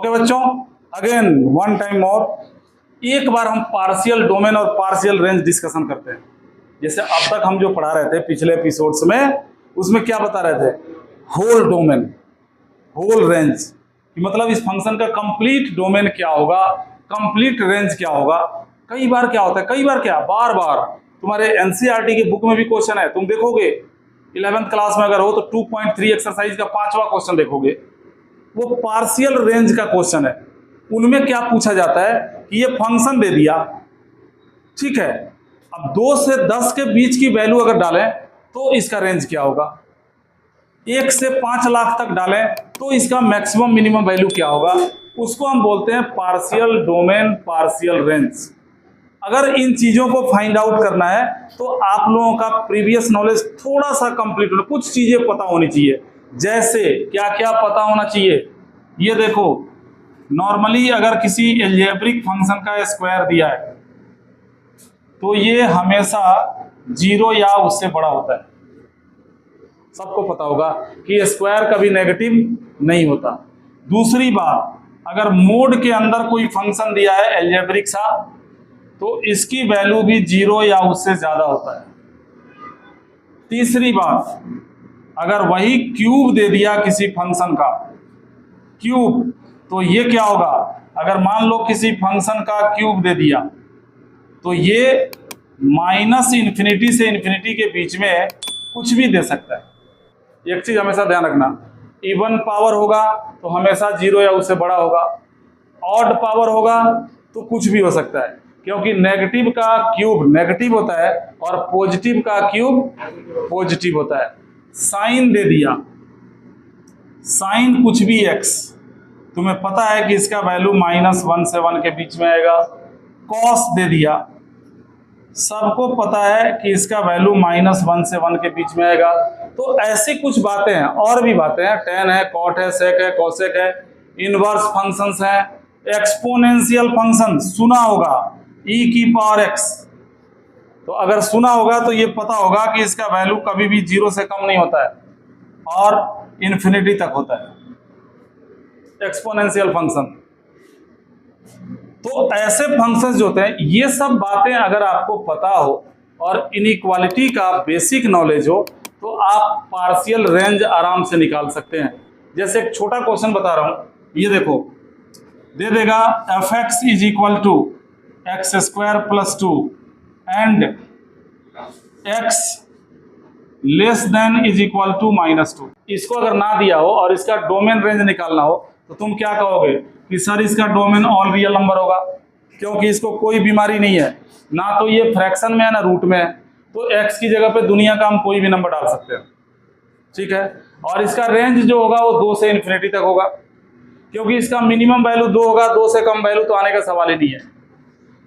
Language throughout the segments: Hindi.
ओके बच्चों, अगेन वन टाइम और एक बार हम पार्शियल डोमेन और पार्शियल रेंज डिस्कशन करते हैं। जैसे अब तक हम जो पढ़ा रहे थे पिछले एपिसोड्स में, उसमें क्या बता रहे थे? होल डोमेन, होल रेंज कि मतलब इस फंक्शन का कंप्लीट डोमेन क्या होगा, कंप्लीट रेंज क्या होगा। कई बार क्या होता है, कई बार क्या, बार बार तुम्हारे एनसीईआरटी की बुक में भी क्वेश्चन है, तुम देखोगे 11th क्लास में अगर हो तो 2.3 एक्सरसाइज का 5वां क्वेश्चन देखोगे, वो पार्शियल रेंज का क्वेश्चन है। उनमें क्या पूछा जाता है कि ये फंक्शन दे दिया, ठीक है, अब 2 से 10 के बीच की वैल्यू अगर डालें तो इसका रेंज क्या होगा, 1 से 5 लाख तक डालें तो इसका मैक्सिमम मिनिमम वैल्यू क्या होगा, उसको हम बोलते हैं पार्शियल डोमेन, पार्शियल रेंज। अगर इन चीजों को फाइंड आउट करना है तो आप लोगों का प्रीवियस नॉलेज थोड़ा सा कंप्लीट होना, कुछ चीजें पता होनी चाहिए। जैसे क्या क्या पता होना चाहिए, ये देखो, नॉर्मली अगर किसी एल्जेब्रिक फंक्शन का स्क्वायर दिया है तो ये हमेशा 0 या उससे बड़ा होता है। सबको पता होगा कि स्क्वायर कभी नेगेटिव नहीं होता। दूसरी बात, अगर मोड के अंदर कोई फंक्शन दिया है एल्जेब्रिक सा, तो इसकी वैल्यू भी 0 या उससे ज्यादा होता है। तीसरी बात, अगर वही क्यूब दे दिया किसी फंक्शन का, क्यूब, तो ये क्या होगा, अगर मान लो किसी फंक्शन का क्यूब दे दिया तो ये -इन्फिनिटी से इन्फिनिटी के बीच में कुछ भी दे सकता है। एक चीज हमेशा ध्यान रखना, इवन पावर होगा तो हमेशा 0 या उससे बड़ा होगा, ऑड पावर होगा तो कुछ भी हो सकता है, क्योंकि नेगेटिव का क्यूब नेगेटिव होता है और पॉजिटिव का क्यूब पॉजिटिव होता है। साइन दे दिया, साइन कुछ भी x, तुम्हें पता है कि इसका वैल्यू -1 से 1 के बीच में आएगा। कॉस दे दिया, सबको पता है कि इसका वैल्यू -1 से 1 के बीच में आएगा। तो ऐसी कुछ बातें हैं, और भी बातें हैं, टेन है, कॉट है, सेक है, कोसेक है, इनवर्स फंक्शंस हैं, एक्सपोनेंशियल फंक्शन सुना होगा, e⁻x, तो अगर सुना होगा तो ये पता होगा कि इसका वैल्यू कभी भी 0 से कम नहीं होता है और इन्फिनिटी तक होता है, एक्सपोनेंशियल फंक्शन। तो ऐसे फंक्शंस जो होते हैं, ये सब बातें अगर आपको पता हो और इनइक्वालिटी का बेसिक नॉलेज हो तो आप पार्शियल रेंज आराम से निकाल सकते हैं। जैसे एक छोटा क्वेश्चन बता रहा हूं, ये देखो, दे देगा f(x) = x² + 2 एंड x < -2। इसको अगर ना दिया हो और इसका डोमेन रेंज निकालना हो तो तुम क्या कहोगे कि सर इसका डोमेन ऑल रियल नंबर होगा, क्योंकि इसको कोई बीमारी नहीं है, ना तो ये फ्रैक्शन में है ना रूट में है, तो x की जगह पे दुनिया का हम कोई भी नंबर डाल सकते हैं, ठीक है। और इसका रेंज जो होगा वो 2 से इन्फिनिटी तक होगा, क्योंकि इसका मिनिमम वैल्यू 2 होगा, 2 से कम वैल्यू तो आने का सवाल ही नहीं है,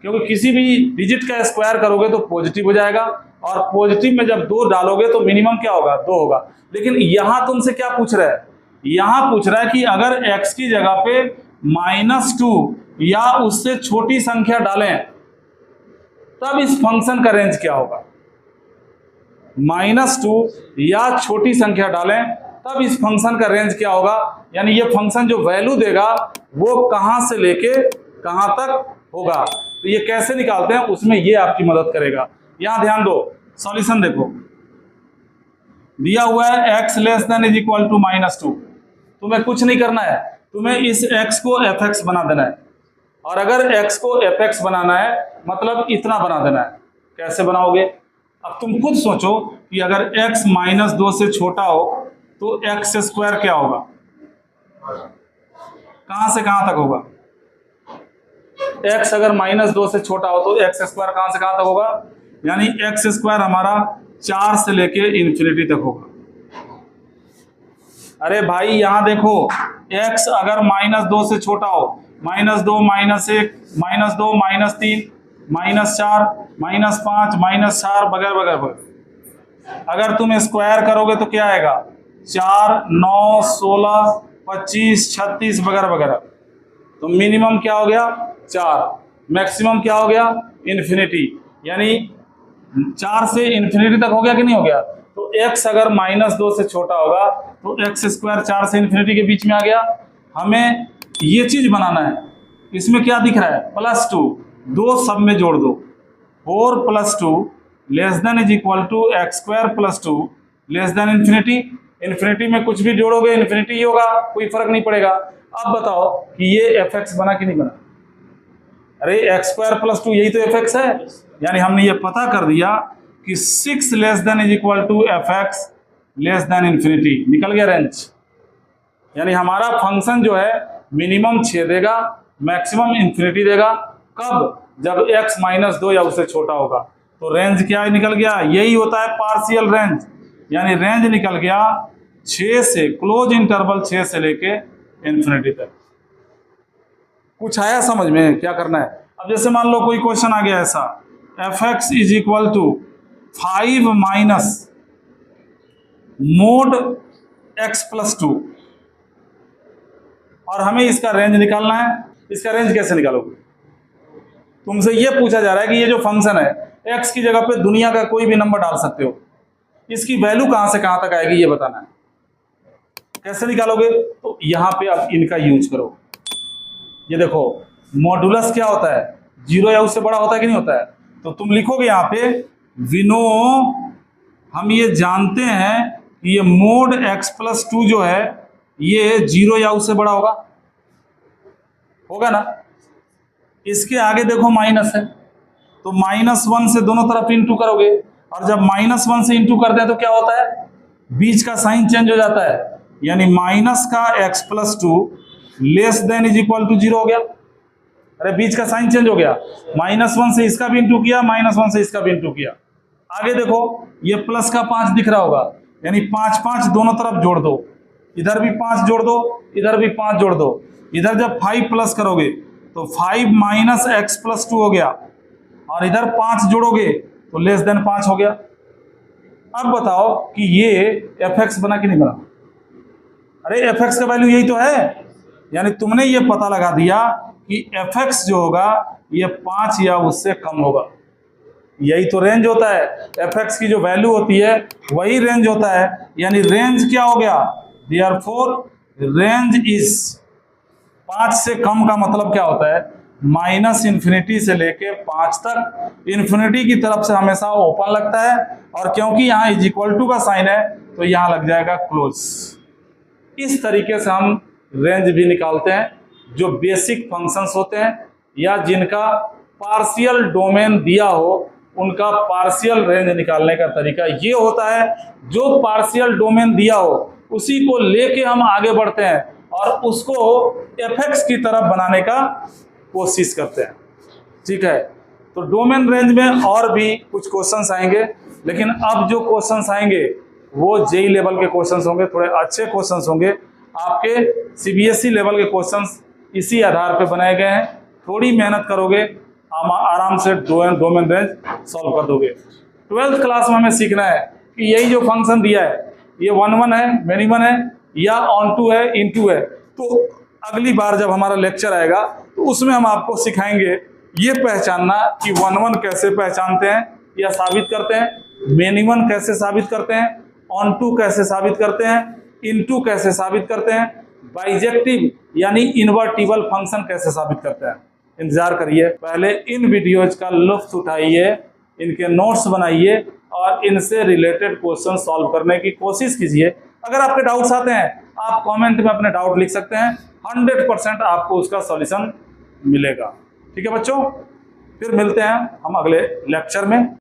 क्योंकि किसी भी डिजिट का स्क्वायर करोगे तो पॉजिटिव हो जाएगा, और पॉजिटिव में जब 2 डालोगे तो मिनिमम क्या होगा, 2 होगा। लेकिन यहां तुमसे क्या पूछ रहा है, यहां पूछ रहा है कि अगर x की जगह पे -2 या उससे छोटी संख्या डालें तब इस फंक्शन का रेंज क्या होगा। -2 या छोटी संख्या डालें तब इस फंक्शन का रेंज क्या होगा, यानी ये फंक्शन जो वैल्यू देगा वो कहां से लेके कहां तक होगा। तो ये कैसे निकालते हैं, उसमें ये आपकी मदद करेगा। यहां ध्यान दो, सॉल्यूशन देखो, दिया हुआ है x < -2। तुम्हें कुछ नहीं करना है, तुम्हें इस x को f(x) बना देना है, और अगर x को f(x) बनाना है मतलब इतना बना देना है। कैसे बनाओगे, अब तुम खुद सोचो कि अगर x -2 से छोटा हो तो x² क्या होगा, कहां से कहां तक होगा। x अगर -2 से छोटा हो तो x² कहां से कहां तक होगा, यानी x² हमारा 4 से लेके इन्फिनिटी तक होगा। अरे भाई यहां देखो, x अगर -2 से छोटा हो, -2 -1 -2 -3 -4 -5 -4 वगैरह वगैरह, अगर तुम स्क्वायर करोगे तो क्या आएगा, 4 9 16 25 36 वगैरह वगैरह। तो मिनिमम क्या हो गया 4, मैक्सिमम क्या हो गया इन्फिनिटी, यानी 4 से इन्फिनिटी तक हो गया कि नहीं हो गया। तो x अगर -2 से छोटा होगा तो x² 4 से इन्फिनिटी के बीच में आ गया। हमें ये चीज बनाना है। इसमें क्या दिख रहा है, +2, दो सब में जोड़ दो, 4 + 2 <= x² + 2 ∞। इन्फिनिटी में कुछ भी जोड़ोगे इन्फिनिटी ही होगा, कोई फर्क नहीं पड़ेगा। अब बताओ कि ये fx बना कि नहीं बना? अरे x² + 2 यही तो fx है। यानी हमने ये पता कर दिया कि 6 <= fx ∞। निकल गया रेंज। यानी हमारा फंक्शन जो है मिनिमम 6 देगा, मैक्सिमम इन्फिनिटी देगा। कब? जब x - 2 या उससे छोटा होगा। तो रेंज क्या निकल गया? यही होता है पार्शियल रेंज। यानी रेंज निकल गया 6 से, क्लोज इंटरवल 6 से लेके इन्फिनिटी तक। कुछ आया समझ में क्या करना है? अब जैसे मान लो कोई क्वेश्चन आ गया ऐसा, fx = 5 - mod x + 2 और हमें इसका रेंज निकालना है। इसका रेंज कैसे निकालोगे? तुमसे ये पूछा जा रहा है कि ये जो फंक्शन है x की जगह पे दुनिया का कोई भी नंबर डाल सकते हो, इसकी वैल्यू कहां से कहां तक आएगी ये बताना है। कैसे निकालोगे? तो यहां पे अब इनका यूज करो। ये देखो मॉडुलस क्या होता है, 0 या उससे बड़ा होता है कि नहीं होता है? तो तुम लिखोगे यहां पे विनो, हम ये जानते हैं कि ये mod x + 2 जो है ये 0 या उससे बड़ा होगा ना। इसके आगे देखो माइनस है, तो -1 से दोनों तरफ इंटू करोगे, और जब -1 से इंटू करते हैं तो क्या होता है, बीच का साइन चेंज हो जाता है। यानी माइनस का x + 2 <= 0 हो गया। अरे बीच का साइन चेंज हो गया, -1 से इसका भी इंटू किया, -1 से इसका भी इंटू किया। आगे देखो ये प्लस का 5 दिख रहा होगा, यानी 5 5 दोनों तरफ जोड़ दो, इधर भी 5 जोड़ दो, इधर भी 5 जोड़ दो। इधर जब 5 प्लस करोगे तो 5 - x + 2 हो गया, और इधर 5 जोड़ोगे तो <5 हो गया। अब बताओ कि ये fx बना कि नहीं बना? अरे fx का वैल्यू यही तो है। यानी तुमने ये पता लगा दिया कि fx जो होगा ये 5 या उससे कम होगा। यही तो रेंज होता है, fx की जो वैल्यू होती है वही रेंज होता है। यानी रेंज क्या हो गया? देयरफॉर रेंज इज, 5 से कम का मतलब क्या होता है, -इन्फिनिटी से लेके 5 तक। इन्फिनिटी की तरफ से हमेशा ओपन लगता है, और क्योंकि यहाँ = का साइन है तो यहाँ लग जाएगा क्लोज। इस तरीके से हम रेंज भी निकालते हैं। जो बेसिक फंक्शंस होते हैं या जिनका पार्शियल डोमेन दिया हो उनका पार्शियल रेंज निकालने का तरीका ये होता है। जो पार्शियल डोमेन दिया हो उसी को लेके हम आगे बढ़ते हैं और उसको fx की तरफ बनाने का कोशिश करते हैं। ठीक है, तो डोमेन रेंज में और भी कुछ क्वेश्चंस आएंगे, लेकिन अब जो क्वेश्चंस आएंगे वो जेई लेवल के क्वेश्चंस होंगे, थोड़े अच्छे क्वेश्चंस होंगे। आपके सीबीएसई लेवल के क्वेश्चंस इसी आधार पर बनाए गए हैं। थोड़ी मेहनत करोगे आराम से डोमेन रेंज सॉल्व कर दोगे। 12th क्लास में हमें सीखना है कि यही जो फंक्शन दिया है ये 1 1 है, मेनी 1 है, या ऑन टू है, इन टू है। तो अगली बार जब हमारा लेक्चर आएगा तो उसमें हम आपको सिखाएंगे ये पहचानना कि 1 1 कैसे पहचानते हैं या साबित करते हैं, मेनी 1 कैसे साबित करते हैं, ऑन टू कैसे साबित करते हैं, इन टू कैसे साबित करते हैं, बाइजेक्टिव यानी इन्वर्टिबल फंक्शन कैसे साबित करते हैं। इंतजार करिए, पहले इन वीडियोज का लुत्फ उठाइए, इनके नोट्स बनाइए और इनसे रिलेटेड क्वेश्चन सॉल्व करने की कोशिश कीजिए। अगर आपके डाउट्स आते हैं आप कमेंट में अपने डाउट लिख सकते हैं, 100% आपको उसका सॉल्यूशन मिलेगा। ठीक है बच्चों, फिर मिलते हैं हम अगले लेक्चर में।